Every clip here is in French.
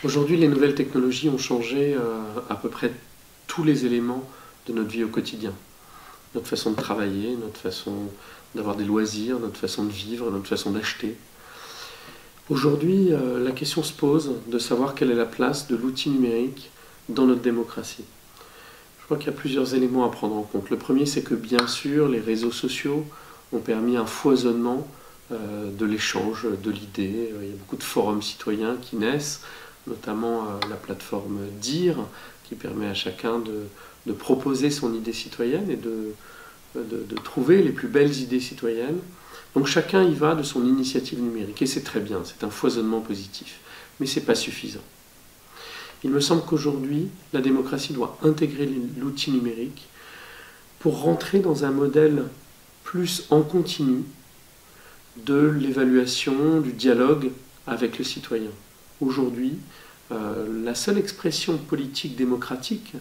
Aujourd'hui, les nouvelles technologies ont changé à peu près tous les éléments de notre vie au quotidien. Notre façon de travailler, notre façon d'avoir des loisirs, notre façon de vivre, notre façon d'acheter. Aujourd'hui, la question se pose de savoir quelle est la place de l'outil numérique dans notre démocratie. Je crois qu'il y a plusieurs éléments à prendre en compte. Le premier, c'est que bien sûr, les réseaux sociaux ont permis un foisonnement de l'échange, de l'idée. Il y a beaucoup de forums citoyens qui naissent, notamment la plateforme Dire, qui permet à chacun de proposer son idée citoyenne et de trouver les plus belles idées citoyennes. Donc chacun y va de son initiative numérique, et c'est très bien, c'est un foisonnement positif. Mais ce n'est pas suffisant. Il me semble qu'aujourd'hui, la démocratie doit intégrer l'outil numérique pour rentrer dans un modèle plus en continu de l'évaluation, du dialogue avec le citoyen. Aujourd'hui, la seule expression politique démocratique,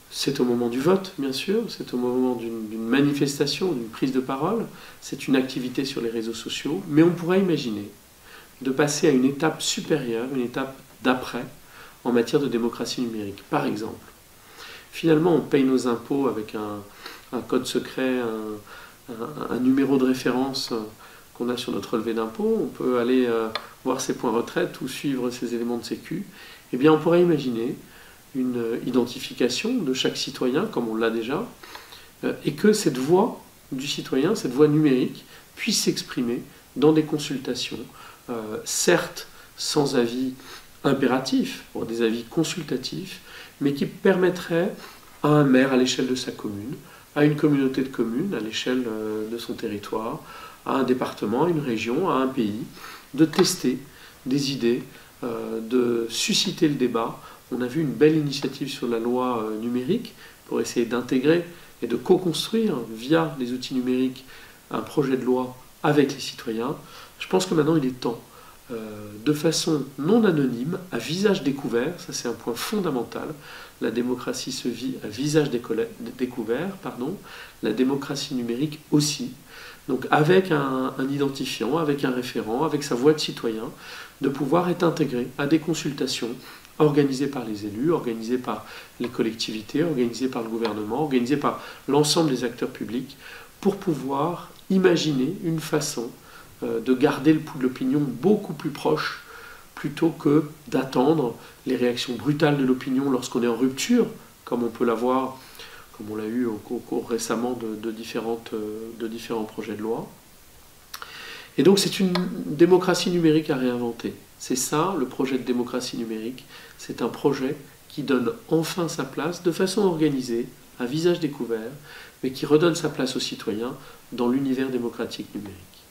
c'est au moment du vote, bien sûr, c'est au moment d'une manifestation, d'une prise de parole, c'est une activité sur les réseaux sociaux, mais on pourrait imaginer de passer à une étape supérieure, une étape d'après, en matière de démocratie numérique. Par exemple, finalement, on paye nos impôts avec un code secret, un numéro de référence qu'on a sur notre relevé d'impôt, on peut aller voir ses points retraite ou suivre ses éléments de sécu. Eh bien, on pourrait imaginer une identification de chaque citoyen, comme on l'a déjà, et que cette voix du citoyen, cette voix numérique, puisse s'exprimer dans des consultations, certes sans avis impératif, pour des avis consultatifs, mais qui permettraient à un maire à l'échelle de sa commune, à une communauté de communes à l'échelle de son territoire, à un département, à une région, à un pays, de tester des idées, de susciter le débat. On a vu une belle initiative sur la loi numérique pour essayer d'intégrer et de co-construire via les outils numériques un projet de loi avec les citoyens. Je pense que maintenant il est temps, de façon non anonyme, à visage découvert, ça c'est un point fondamental, la démocratie se vit à visage découvert, la démocratie numérique aussi, donc avec un identifiant, avec un référent, avec sa voix de citoyen, de pouvoir être intégré à des consultations organisées par les élus, organisées par les collectivités, organisées par le gouvernement, organisées par l'ensemble des acteurs publics, pour pouvoir imaginer une façon de garder le pouls de l'opinion beaucoup plus proche, plutôt que d'attendre les réactions brutales de l'opinion lorsqu'on est en rupture, comme on peut l'avoir, comme on l'a eu au cours récemment de différents projets de loi. Et donc c'est une démocratie numérique à réinventer. C'est ça, le projet de démocratie numérique. C'est un projet qui donne enfin sa place, de façon organisée, à visage découvert, mais qui redonne sa place aux citoyens dans l'univers démocratique numérique.